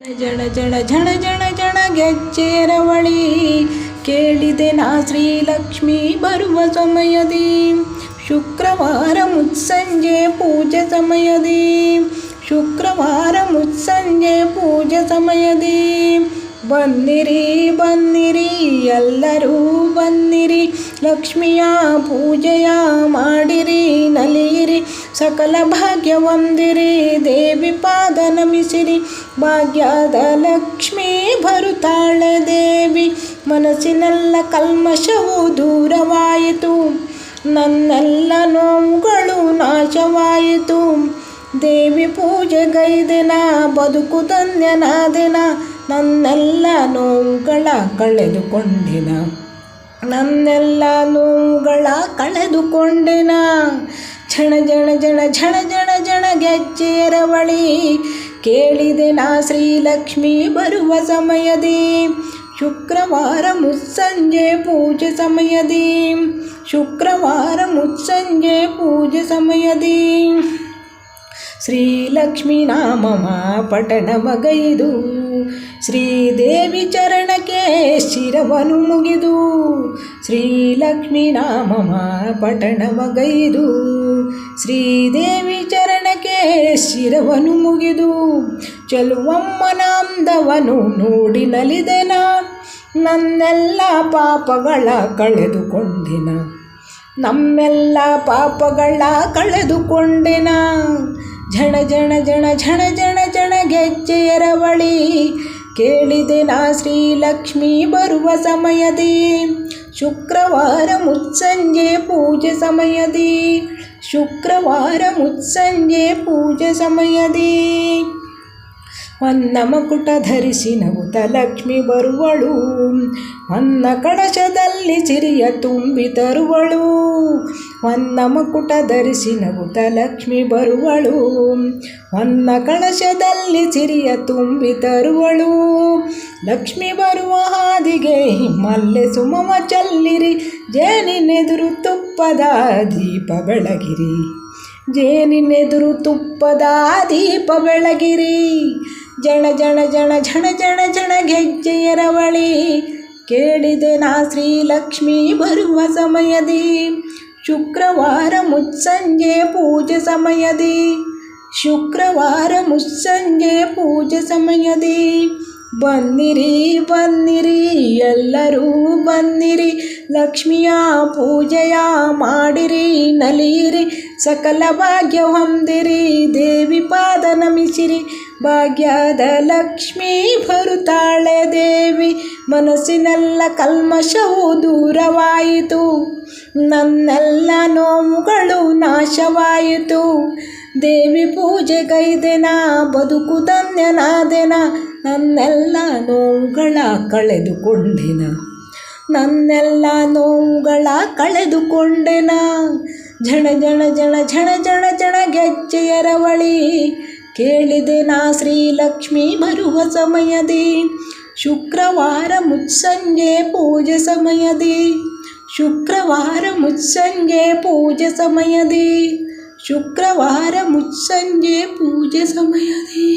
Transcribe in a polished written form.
ಜಣ ಜಣ ಜಣ ಜಣ ಜಣ ಗೆಜ್ಜೆರವಳಿ ಕೇಳಿದೆ ನಾ ಶ್ರೀಲಕ್ಷ್ಮಿ ಬರುವ ಸಮಯದಿ ಶುಕ್ರವಾರ ಮುತ್ಸಂಜೆ ಪೂಜೆ ಸಮಯದಿ ಶುಕ್ರವಾರ ಮುತ್ಸಂಜೆ ಪೂಜೆ ಸಮಯದಿ ಬನ್ನಿರಿ ಬನ್ನಿರಿ ಎಲ್ಲರೂ ಬನ್ನಿರಿ ಲಕ್ಷ್ಮಿಯ ಪೂಜೆಯ ಮಾಡಿರಿ ನಲಿಯಿರಿ ಸಕಲ ಭಾಗ್ಯ ಹೊಂದಿರಿ ದೇವಿ ಪಾದ ನಮಿಸಿರಿ ಭಾಗ್ಯದ ಲಕ್ಷ್ಮೀ ಬರುತ್ತಾಳೆ ದೇವಿ ಮನಸ್ಸಿನೆಲ್ಲ ಕಲ್ಮಶವು ದೂರವಾಯಿತು ನನ್ನೆಲ್ಲ ನೋವುಗಳು ನಾಶವಾಯಿತು ದೇವಿ ಪೂಜೆಗೈದೆನ ಬದುಕು ಧನ್ಯನಾದೆನ ನನ್ನೆಲ್ಲ ನೋವುಗಳ ಕಳೆದುಕೊಂಡಿನ ನನ್ನೆಲ್ಲ ನೋವುಗಳ ಕಳೆದುಕೊಂಡೆನ ಝಣ ಝಣ ಝಣ ಝಣ ಝಣ ಝಣ ಗೆಜ್ಜೆರವಳಿ ಕೇಳಿದೆ ನಾ ಶ್ರೀಲಕ್ಷ್ಮಿ ಬರುವ ಸಮಯದಿ ಶುಕ್ರವಾರ ಮುತ್ಸಂಜೆ ಪೂಜೆ ಸಮಯದಿ ಶುಕ್ರವಾರ ಮುತ್ಸಂಜೆ ಪೂಜೆ ಸಮಯದಿ ಶ್ರೀಲಕ್ಷ್ಮೀ ನಾಮಮ ಪಠಣಮಗೈದು ಶ್ರೀದೇವಿ ಚರಣಕ್ಕೆ ಶಿರವನ್ನು ಮುಗಿದು ಶ್ರೀಲಕ್ಷ್ಮೀ ನಾಮಮ ಪಠಣಮಗೈದು ಶ್ರೀದೇವಿ ಚರಣಕ್ಕೆ ಶಿರವನ್ನು ಮುಗಿದು ಚೆಲುವಮ್ಮನಾಂದವನು ನೋಡಿ ನಲಿದೆನ ನನ್ನೆಲ್ಲ ಪಾಪಗಳ ಕಳೆದುಕೊಂಡೆನ ನಮ್ಮೆಲ್ಲ ಪಾಪಗಳ ಕಳೆದುಕೊಂಡೆನ ಝಣ ಝಣ ಝಣ ಝಣ ಝಣ ಝಣ ಗೆಜ್ಜೆಯರವಳಿ ಕೇಳಿದೆ ನಾ ಶ್ರೀಲಕ್ಷ್ಮಿ ಬರುವ ಸಮಯದಿ ಶುಕ್ರವಾರ ಮುತ್ಸಂಜೆ ಪೂಜೆ ಸಮಯದಿ ಶುಕ್ರವಾರ ಮುತ್ಸಂಜೆ ಪೂಜೆ ಸಮಯದಿ ಹೊನ್ನ ಮಕುಟ ಧರಿಸಿ ನಗುತ್ತ ಲಕ್ಷ್ಮಿ ಬರುವಳು ಹೊನ್ನ ಕಳಶದಲ್ಲಿ ಸಿರಿಯ ತುಂಬಿ ತರುವಳು ಹೊನ್ನ ಮಕುಟ ಧರಿಸಿ ನಗುತ್ತ ಲಕ್ಷ್ಮಿ ಬರುವಳು ಹೊನ್ನ ಕಳಶದಲ್ಲಿ ಸಿರಿಯ ತುಂಬಿ ತರುವಳು ಲಕ್ಷ್ಮಿ ಬರುವ ಹಾದಿಗೆ ಮಲ್ಲೆ ಸುಮವ ಚಲ್ಲಿರಿ ಜೇನಿನೆದುರು ತುಪ್ಪದ ದೀಪ ಬೆಳಗಿರಿ ಜೇನಿನೆದುರು ತುಪ್ಪದ ದೀಪ ಬೆಳಗಿರಿ ಜಣ ಜಣ ಜಣ ಝಣ ಝಣ ಝಣ ಗೆಜ್ಜೆಯರವಳಿ ಕೇಳಿದೆ ನಾ ಶ್ರೀಲಕ್ಷ್ಮಿ ಬರುವ ಸಮಯದಿ ಶುಕ್ರವಾರ ಮುತ್ಸಂಜೆ ಪೂಜೆ ಸಮಯದಿ ಶುಕ್ರವಾರ ಮುತ್ಸಂಜೆ ಪೂಜೆ ಸಮಯದಿ ಬನ್ನಿರಿ ಬನ್ನಿರಿ ಎಲ್ಲರೂ ಬನ್ನಿರಿ ಲಕ್ಷ್ಮಿಯ ಪೂಜೆಯ ಮಾಡಿರಿ ನಲಿಯಿರಿ ಸಕಲ ಭಾಗ್ಯ ಹೊಂದಿರಿ ದೇವಿ ಪಾದ ನಮಿಸಿರಿ ಭಾಗ್ಯದ ಲಕ್ಷ್ಮೀ ಬರುತ್ತಾಳೆ ದೇವಿ ಮನಸ್ಸಿನೆಲ್ಲ ಕಲ್ಮಶವು ದೂರವಾಯಿತು ನನ್ನೆಲ್ಲ ನೋವುಗಳು ನಾಶವಾಯಿತು ದೇವಿ ಪೂಜೆಗೈದೆನ ಬದುಕು ಧನ್ಯನಾದೆನ ನನ್ನೆಲ್ಲ ನೋವುಗಳ ಕಳೆದುಕೊಂಡೆನ ನನ್ನೆಲ್ಲ ನೋವುಗಳ ಕಳೆದುಕೊಂಡೆನ ಝಣ ಝಣ ಝಣ ಝಣ ಝಣ ಝಣ ಗೆಜ್ಜೆಯರವಳಿ ಕೇಳಿದೆ ನಾ ಶ್ರೀಲಕ್ಷ್ಮಿ ಬರುವ ಸಮಯದಿ ಶುಕ್ರವಾರ ಮುತ್ಸಂಜೆ ಪೂಜೆ ಸಮಯದಿ ಶುಕ್ರವಾರ ಮುತ್ಸಂಜೆ ಪೂಜೆ ಸಮಯದಿ ಶುಕ್ರವಾರ ಮುತ್ಸಂಜೆ ಪೂಜೆ ಸಮಯದಿ